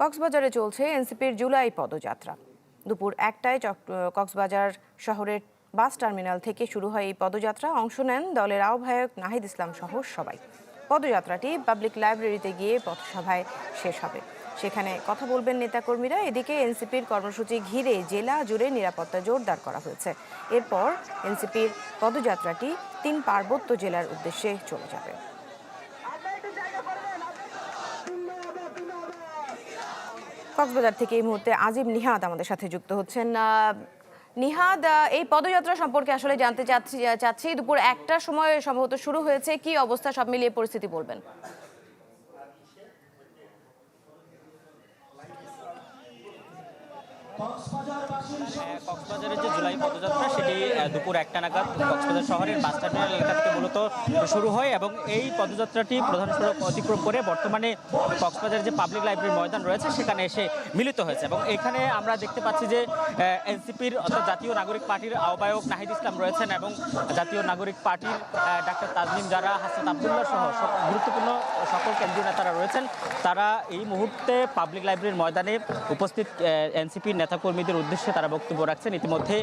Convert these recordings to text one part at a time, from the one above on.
কক্সবাজারে চলছে এনসিপির জুলাই পদযাত্রা। দুপুর 1টায় কক্সবাজার শহরের বাস টার্মিনাল থেকে শুরু হয় এই পদযাত্রা। অংশ নেন দলের আহ্বায়ক নাহিদ ইসলাম সহ সবাই। পদযাত্রাটি পাবলিক লাইব্রেরিতে গিয়ে পথসভায় শেষ হবে। সেখানে কথা বলবেন নেতাকর্মীরা। এদিকে এনসিপির কর্মসূচি ঘিরে জেলা জুড়ে নিরাপত্তা জোরদার করা হয়েছে। এরপর এনসিপির পদযাত্রাটি 3 পার্বত্য জেলার উদ্দেশ্যে চলে যাবে। কক্সবাজার থেকে এই মুহূর্তে আজিম নিহাদ আমাদের সাথে যুক্ত হচ্ছেন। নিহাদ, এই পদযাত্রা সম্পর্কে আসলে জানতে চাচ্ছি দুপুর 1টার সময় সম্ভবত শুরু হয়েছে, কি অবস্থা সব মিলিয়ে পরিস্থিতি বলবেন? কক্সবাজারের যে জুলাই পদযাত্রা সেটি দুপুর 1টা নাগাদ কক্সবাজার শহরের বাস টার্মিনাল এলাকা থেকে মূলত শুরু হয় এবং এই পদযাত্রাটি প্রধান সড়ক অতিক্রম করে বর্তমানে কক্সবাজারের যে পাবলিক লাইব্রেরি ময়দান রয়েছে সেখানে এসে মিলিত হয়েছে। এবং এখানে আমরা দেখতে পাচ্ছি যে এনসিপির অর্থাৎ জাতীয় নাগরিক পার্টির আহ্বায়ক নাহিদ ইসলাম রয়েছেন এবং জাতীয় নাগরিক পার্টির ডাক্তার তাজনিম জারা, হাসান আবদুল্লাহ সহ গুরুত্বপূর্ণ সকল কেন্দ্রীয় নেতারা রয়েছেন। তারা এই মুহূর্তে পাবলিক লাইব্রেরির ময়দানে উপস্থিত এনসিপির নেতাকর্মীদের উদ্দেশ্যে তারা বক্তব্য রাখছেন। ইতিমধ্যে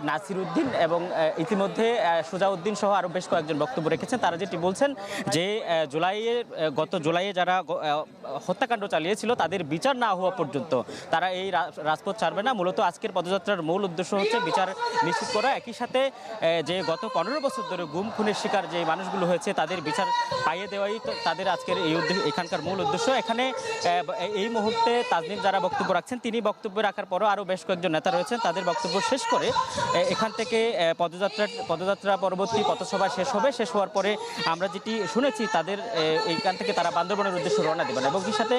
নাসির উদ্দিন এবং ইতিমধ্যে সুজাউদ্দিন সহ আরও বেশ কয়েকজন বক্তব্য রেখেছেন। তারা যেটি বলছেন যে গত জুলাইয়ে যারা হত্যাকাণ্ড চালিয়েছিল তাদের বিচার না হওয়া পর্যন্ত তারা এই রাজপথ ছাড়বে না। মূলত আজকের পদযাত্রার মূল উদ্দেশ্য হচ্ছে বিচার নিশ্চিত করা, একই সাথে যে গত 15 বছর ধরে গুম খুনের শিকার যে মানুষগুলো হয়েছে তাদের বিচার পাইয়ে দেওয়াই তাদের আজকের এই এখানকার মূল উদ্দেশ্য। এখানে এই মুহূর্তে তাজনিম যারা বক্তব্য রাখছেন, তিনি বক্তব্য রাখার পরও আরও বেশ কয়েকজন নেতা রয়েছেন, তাদের বক্তব্য শেষ করে এখান থেকে পদযাত্রা পরবর্তী পথসভা শেষ হবে। শেষ হওয়ার পরে আমরা যেটি শুনেছি তাদের এইখান থেকে তারা বান্দরবনের উদ্দেশ্যে রওনা দেবেন এবং এই সাথে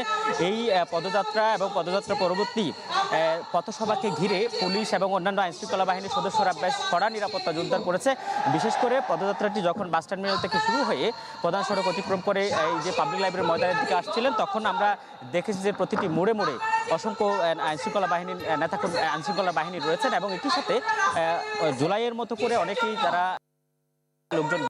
এই পদযাত্রা এবং পদযাত্রা পরবর্তী পথসভাকে ঘিরে পুলিশ এবং অন্যান্য আইনশৃঙ্খলা বাহিনীর সদস্যরা বেশ কড়া নিরাপত্তা জোরদার করেছে। বিশেষ করে পদযাত্রাটি যখন বাস টার্মিনাল থেকে শুরু হয়ে প্রধান সড়ক অতিক্রম করে এই যে পাবলিক লাইব্রেরি ময়দানের দিকে আসছিলেন, তখন আমরা দেখেছি যে প্রতিটি মোড়ে মোড়ে অসংখ্য আইনশৃঙ্খলা বাহিনী রয়েছেন এবং একই সাথে জুলাইয়ের মতো করে অনেকেই তারা লোকজন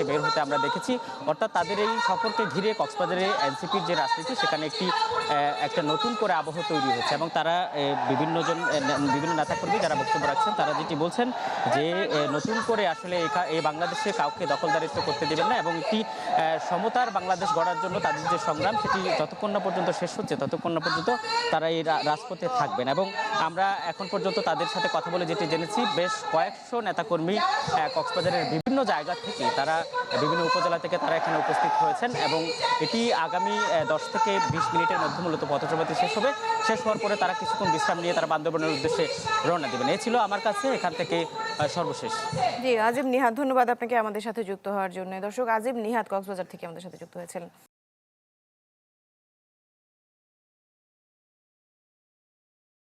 বের হতে আমরা দেখেছি। অর্থাৎ তাদের এই সফরকে ঘিরে কক্সবাজারে এনসিপির যে রাজনীতি সেখানে একটা নতুন করে আবহ তৈরি হচ্ছে এবং তারা বিভিন্ন নেতাকর্মী যারা বক্তব্য রাখছেন তারা যেটি বলছেন যে নতুন করে আসলে এই বাংলাদেশে কাউকে দখলদারিত্ব করতে দেবেন না এবং একটি সমতার বাংলাদেশ গড়ার জন্য তাদের যে সংগ্রাম সেটি যতক্ষণ না পর্যন্ত শেষ হচ্ছে ততক্ষণ না পর্যন্ত তারা এই রাজপথে থাকবেন। এবং আমরা এখন পর্যন্ত তাদের সাথে কথা বলে যেটি জেনেছি, বেশ কয়েকশো নেতাকর্মী কক্সবাজারের বিভিন্ন জায়গা থেকে তারা বিভিন্ন উপজেলা থেকে তারা এখানে উপস্থিত হয়েছেন এবং এটি আগামী 10 থেকে 20 মিনিটের মধ্যে মূলত পথসভাটি শেষ হবে। শেষ হওয়ার পরে তারা কিছুক্ষণ বিশ্রাম নিয়ে তারা বান্দরবনের উদ্দেশ্যে রওনা দেবেন। এই ছিল আমার কাছে এখান থেকে সর্বশেষ। জি আজিম নিহাদ, ধন্যবাদ আপনাকে আমাদের সাথে যুক্ত হওয়ার জন্য। দর্শক, আজিম নিহাদ কক্সবাজার থেকে আমাদের সাথে যুক্ত হয়েছিলেন।